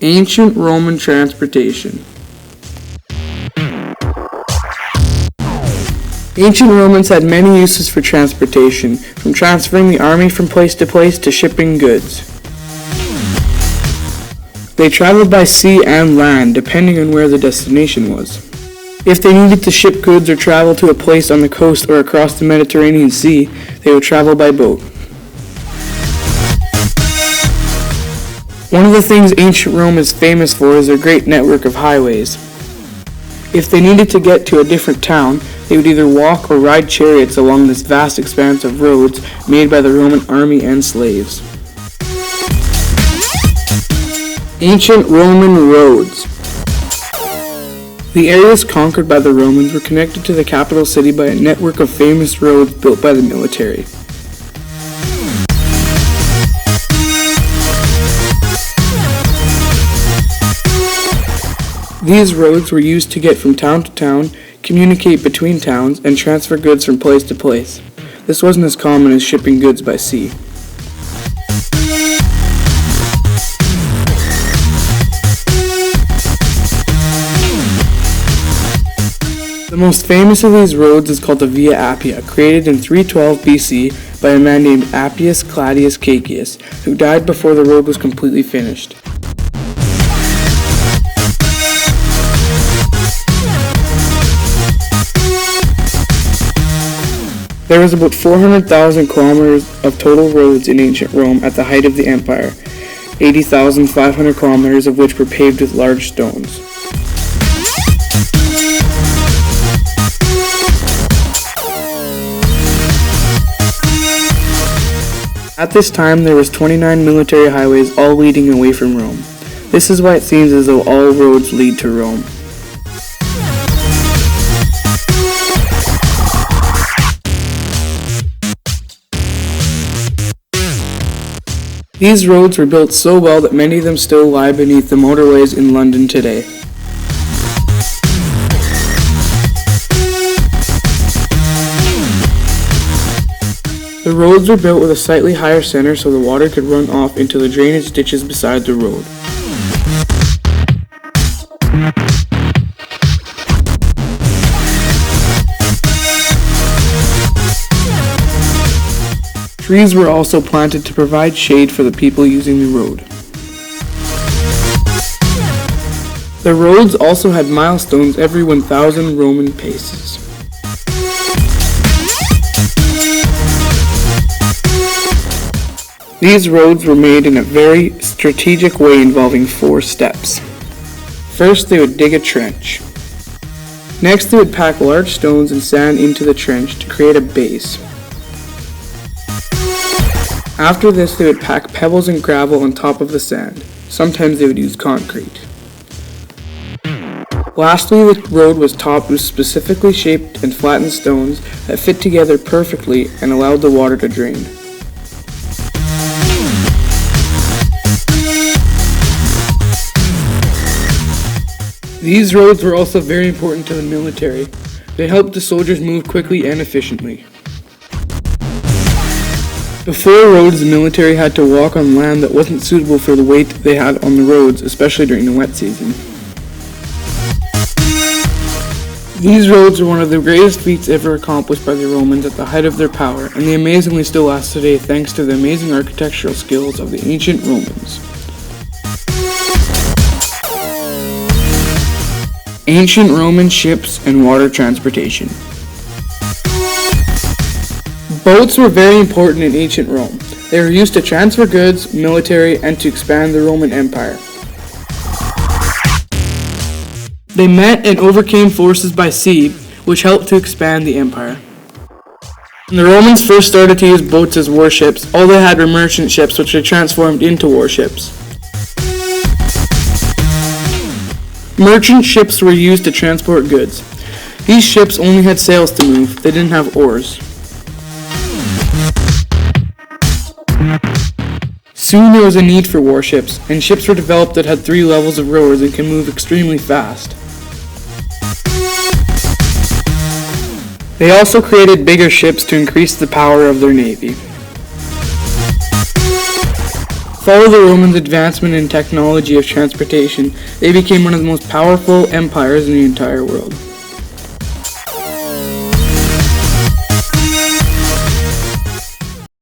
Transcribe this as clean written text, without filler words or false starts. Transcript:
Ancient Roman transportation. Ancient Romans had many uses for transportation, from transferring the army from place to place to shipping goods. They traveled by sea and land, depending on where the destination was. If they needed to ship goods or travel to a place on the coast or across the Mediterranean Sea, they would travel by boat. One of the things ancient Rome is famous for is their great network of highways. If they needed to get to a different town, they would either walk or ride chariots along this vast expanse of roads made by the Roman army and slaves. Ancient Roman roads. The areas conquered by the Romans were connected to the capital city by a network of famous roads built by the military. These roads were used to get from town to town, communicate between towns, and transfer goods from place to place. This wasn't as common as shipping goods by sea. The most famous of these roads is called the Via Appia, created in 312 BC by a man named Appius Claudius Caecus, who died before the road was completely finished. There was about 400,000 kilometers of total roads in ancient Rome at the height of the empire, 80,500 kilometers of which were paved with large stones. At this time, there was 29 military highways all leading away from Rome. This is why it seems as though all roads lead to Rome. These roads were built so well that many of them still lie beneath the motorways in London today. The roads were built with a slightly higher center so the water could run off into the drainage ditches beside the road. Trees were also planted to provide shade for the people using the road. The roads also had milestones every 1,000 Roman paces. These roads were made in a very strategic way involving 4 steps. First, they would dig a trench. Next, they would pack large stones and sand into the trench to create a base. After this, they would pack pebbles and gravel on top of the sand. Sometimes they would use concrete. Lastly, the road was topped with specifically shaped and flattened stones that fit together perfectly and allowed the water to drain. These roads were also very important to the military. They helped the soldiers move quickly and efficiently. Before roads, the military had to walk on land that wasn't suitable for the weight they had on the roads, especially during the wet season. These roads are one of the greatest feats ever accomplished by the Romans at the height of their power, and they amazingly still last today thanks to the amazing architectural skills of the ancient Romans. Ancient Roman ships and water transportation. Boats were very important in ancient Rome. They were used to transfer goods, military, and to expand the Roman Empire. They met and overcame forces by sea, which helped to expand the empire. When the Romans first started to use boats as warships, all they had were merchant ships which they transformed into warships. Merchant ships were used to transport goods. These ships only had sails to move, they didn't have oars. Soon there was a need for warships, and ships were developed that had 3 levels of rowers and can move extremely fast. They also created bigger ships to increase the power of their navy. Following the Romans' advancement in technology of transportation, they became one of the most powerful empires in the entire world.